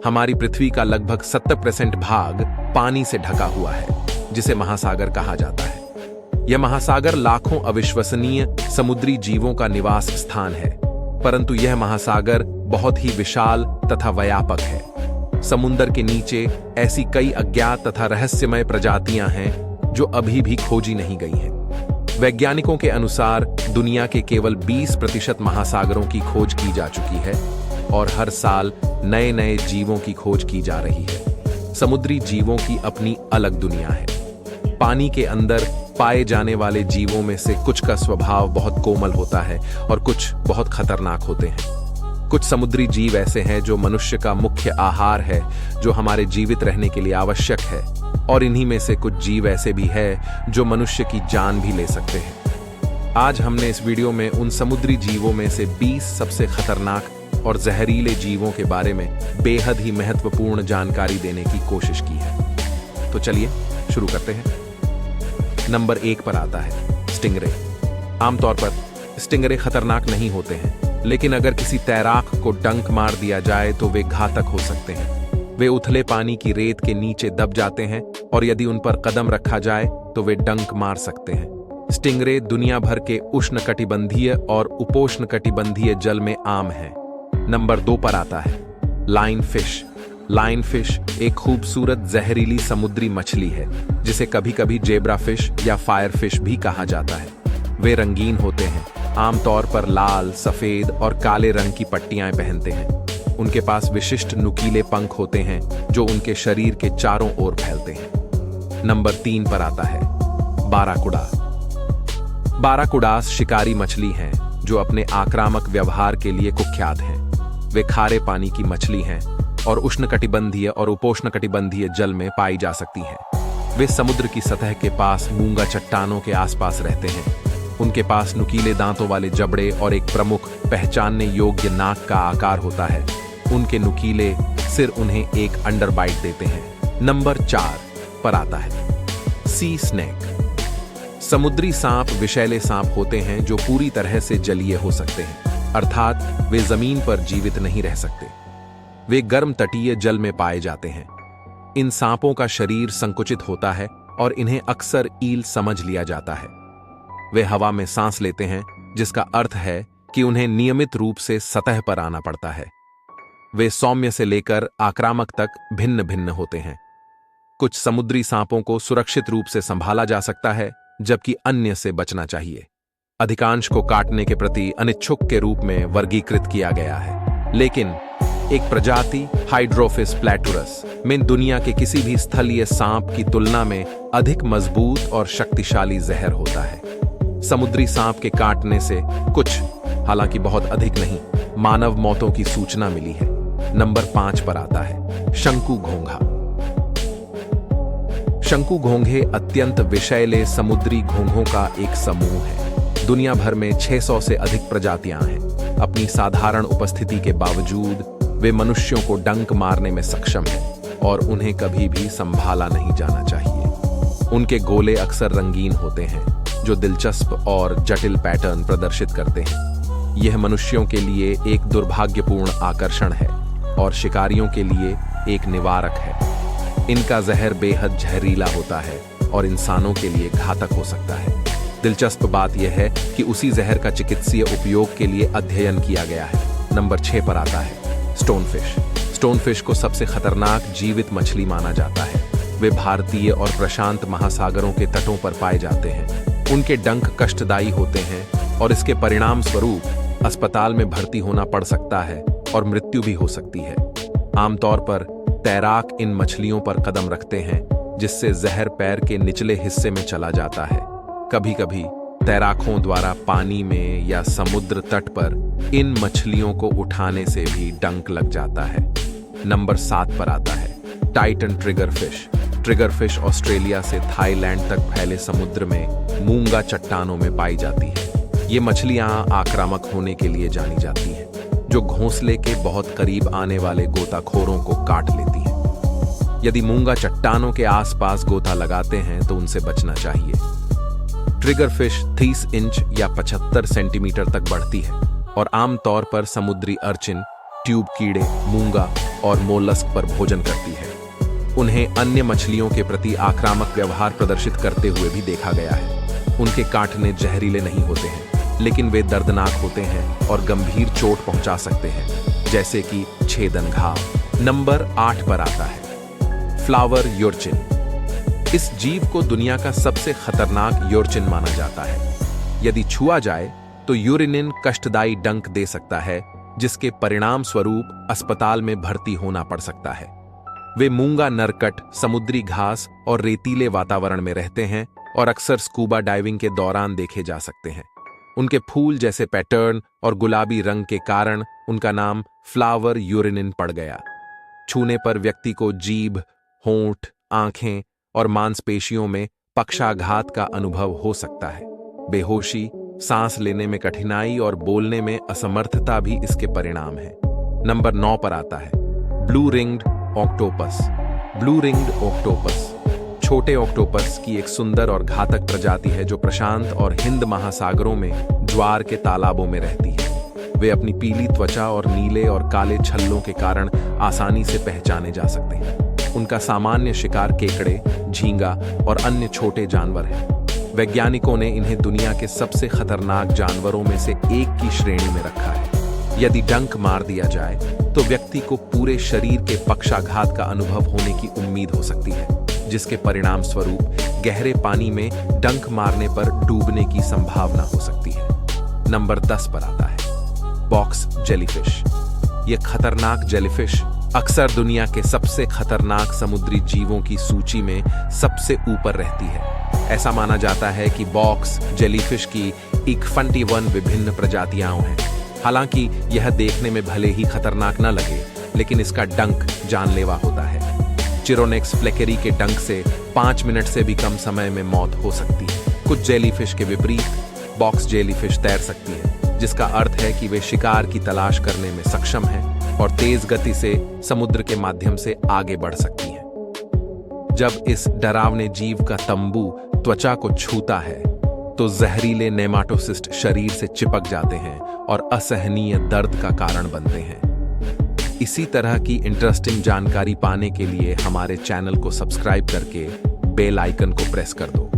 हमारी पृथ्वी का लगभग 70% भाग पानी से ढका हुआ है, जिसे महासागर कहा जाता है। यह महासागर लाखों अविश्वसनीय समुद्री जीवों का निवास स्थान है, परंतु यह महासागर बहुत ही विशाल तथा व्यापक है। समुद्र के नीचे ऐसी कई अज्ञात तथा रहस्यमय प्रजातियां हैं जो अभी भी खोजी नहीं गई हैं। वैज्ञानिकों के अनुसार दुनिया के केवल 20% महासागरों की खोज की जा चुकी है और हर साल नए नए जीवों की खोज की जा रही है। समुद्री जीवों की अपनी अलग दुनिया है। पानी के अंदर पाए जाने वाले जीवों में से कुछ का स्वभाव बहुत कोमल होता है और कुछ बहुत खतरनाक होते हैं। कुछ समुद्री जीव ऐसे हैं जो मनुष्य का मुख्य आहार है, जो हमारे जीवित रहने के लिए आवश्यक है, और इन्हीं में से कुछ जीव ऐसे भी हैं जो मनुष्य की जान भी ले सकते हैं। आज हमने इस वीडियो में उन समुद्री जीवों में से 20 सबसे खतरनाक और जहरीले जीवों के बारे में बेहद ही महत्वपूर्ण जानकारी देने की कोशिश की है। तो चलिए शुरू करते हैं। नंबर 1 पर आता है स्टिंगरे। आमतौर पर स्टिंगरे खतरनाक नहीं होते हैं, लेकिन अगर किसी तैराक को डंक मार दिया जाए तो वे घातक हो सकते हैं। वे उथले पानी की रेत के नीचे दब जाते हैं और यदि उन पर कदम रखा जाए तो वे डंक मार सकते हैं। स्टिंगरे दुनिया भर के उष्णकटिबंधीय और उपोष्णकटिबंधीय जल में आम हैं। नंबर 2 पर आता है लाइन फिश। लाइन फिश एक खूबसूरत जहरीली समुद्री मछली है, जिसे कभी कभी जेब्रा फिश या फायर फिश भी कहा जाता है। वे रंगीन होते हैं, आमतौर पर लाल, सफेद और काले रंग की पट्टियां पहनते हैं। उनके पास विशिष्ट नुकीले पंख होते हैं जो उनके शरीर के चारों ओर फैलते हैं। नंबर 3 पर आता है बाराकुडा। बाराकुडास शिकारी मछली हैं जो अपने आक्रामक व्यवहार के लिए कुख्यात हैं। वे खारे पानी की मछली हैं और उष्णकटिबंधीय और उपोष्णकटिबंधीय जल में पाई जा सकती हैं। वे समुद्र की सतह के पास मूंगा चट्टानों के आसपास रहते हैं। उनके पास नुकीले दांतों वाले जबड़े और एक प्रमुख पहचानने योग्य नाक का आकार होता है। उनके नुकीले सिर उन्हें एक अंडरबाइट देते हैं। नंबर 4 पर आता है सी स्नेक। समुद्री सांप विषैले सांप होते हैं जो पूरी तरह से जलीय हो सकते हैं, अर्थात वे जमीन पर जीवित नहीं रह सकते। वे गर्म तटीय जल में पाए जाते हैं। इन सांपों का शरीर संकुचित होता है और इन्हें अक्सर ईल समझ लिया जाता है। वे हवा में सांस लेते हैं, जिसका अर्थ है कि उन्हें नियमित रूप से सतह पर आना पड़ता है। वे सौम्य से लेकर आक्रामक तक भिन्न भिन्न होते हैं। कुछ समुद्री सांपों को सुरक्षित रूप से संभाला जा सकता है, जबकि अन्य से बचना चाहिए। अधिकांश को काटने के प्रति अनिच्छुक के रूप में वर्गीकृत किया गया है, लेकिन एक प्रजाति हाइड्रोफिस प्लेटुरस में दुनिया के किसी भी स्थलीय सांप की तुलना में अधिक मजबूत और शक्तिशाली जहर होता है। समुद्री सांप के काटने से कुछ, हालांकि बहुत अधिक नहीं, मानव मौतों की सूचना मिली है। नंबर 5 पर आता है शंकु घोंघा। शंकु घोंघे अत्यंत विषैले समुद्री घोंघों का एक समूह है। दुनिया भर में 600 से अधिक प्रजातियां हैं। अपनी साधारण उपस्थिति के बावजूद वे मनुष्यों को डंक मारने में सक्षम हैं और उन्हें कभी भी संभाला नहीं जाना चाहिए। उनके गोले अक्सर रंगीन होते हैं, जो दिलचस्प और जटिल पैटर्न प्रदर्शित करते हैं। यह मनुष्यों के लिए एक दुर्भाग्यपूर्ण आकर्षण है और शिकारियों के लिए एक निवारक है। इनका जहर बेहद जहरीला होता है और इंसानों के लिए घातक हो सकता है। दिलचस्प बात यह है कि उसी जहर का चिकित्सीय उपयोग के लिए अध्ययन किया गया है। नंबर 6 पर आता है स्टोनफिश। स्टोनफिश को सबसे खतरनाक जीवित मछली माना जाता है। वे भारतीय और प्रशांत महासागरों के तटों पर पाए जाते हैं। उनके डंक कष्टदायी होते हैं और इसके परिणाम स्वरूप अस्पताल में भर्ती होना पड़ सकता है और मृत्यु भी हो सकती है। आमतौर पर तैराक इन मछलियों पर कदम रखते हैं, जिससे जहर पैर के निचले हिस्से में चला जाता है। कभी कभी तैराकों द्वारा पानी में या समुद्र तट पर इन मछलियों को उठाने से भी डंक लग जाता है। नंबर 7 पर आता है Titan trigger fish. Trigger fish Australia से थाईलैंड तक फैले समुद्र में मूंगा चट्टानों में पाई जाती है। ये मछलियां आक्रामक होने के लिए जानी जाती हैं, जो घोंसले के बहुत करीब आने वाले गोताखोरों को काट लेती हैं। यदि मूंगा चट्टानों के आसपास गोता लगाते हैं तो उनसे बचना चाहिए। ट्रिगर फिश 30 इंच या 75 सेंटीमीटर तक बढ़ती है और आमतौर पर समुद्री अर्चिन, ट्यूब कीड़े, मूंगा और मोलस्क पर भोजन करती है। उन्हें अन्य मछलियों के प्रति आक्रामक व्यवहार प्रदर्शित करते हुए भी देखा गया है। उनके काटने जहरीले नहीं होते हैं, लेकिन वे दर्दनाक होते हैं और गंभीर चोट पहुंचा सकते हैं, जैसे कि छेदन घाव। नंबर 8 पर आता है फ्लावर यूर्चिन। इस जीव को दुनिया का सबसे खतरनाक यूर्चिन माना जाता है। यदि छुआ जाए तो यूरिनिन कष्टदायी डंक दे सकता है, जिसके परिणाम स्वरूप अस्पताल में भर्ती होना पड़ सकता है। वे मूंगा नरकट, समुद्री घास और रेतीले वातावरण में रहते हैं और अक्सर स्कूबा डाइविंग के दौरान देखे जा सकते हैं। उनके फूल जैसे पैटर्न और गुलाबी रंग के कारण उनका नाम फ्लावर यूरिनिन पड़ गया। छूने पर व्यक्ति को जीभ, होंठ, आंखें और मांसपेशियों में पक्षाघात का अनुभव हो सकता है। बेहोशी, सांस लेने में कठिनाई और बोलने में असमर्थता भी इसके परिणाम हैं। नंबर 9 पर आता है blue ringed octopus. Blue ringed octopus छोटे ऑक्टोपस की एक सुंदर और घातक प्रजाति है जो प्रशांत और हिंद महासागरों में ज्वार के तालाबों में रहती है। वे अपनी पीली त्वचा और नीले और काले छल्लों के कारण आसानी से पहचाने जा सकते हैं। उनका सामान्य शिकार केकड़े, झींगा और अन्य छोटे जानवर हैं। वैज्ञानिकों ने इन्हें दुनिया के सबसे खतरनाक जानवरों में से एक की श्रेणी में रखा है। यदि डंक मार दिया जाए तो व्यक्ति को पूरे शरीर के पक्षाघात का अनुभव होने की उम्मीद हो सकती है, जिसके परिणाम स्वरूप गहरे पानी में डंक मारने पर डूबने की संभावना हो सकती है। नंबर 10 पर आता है बॉक्स जेलीफिश। यह खतरनाक जेलीफिश अक्सर दुनिया के सबसे खतरनाक समुद्री जीवों की सूची में सबसे ऊपर रहती है। ऐसा माना जाता है कि बॉक्स जेलीफिश की 21 विभिन्न प्रजातियां हैं। हालांकि यह देखने में भले ही खतरनाक न लगे, लेकिन इसका डंक जानलेवा होता है। चिरोनेक्स फ्लेकेरी के डंक से 5 मिनट से भी कम समय में मौत हो सकती है। कुछ जेलीफिश के विपरीत बॉक्स जेलीफिश तैर सकती है, जिसका अर्थ है कि वे शिकार की तलाश करने में सक्षम हैं और तेज गति से समुद्र के माध्यम से आगे बढ़ सकती हैं। जब इस डरावने जीव का तंबू त्वचा को छूता है तो जहरीले नेमाटोसिस्ट शरीर से चिपक जाते हैं और असहनीय दर्द का कारण बनते हैं। इसी तरह की इंटरेस्टिंग जानकारी पाने के लिए हमारे चैनल को सब्सक्राइब करके बेल आइकन को प्रेस कर दो।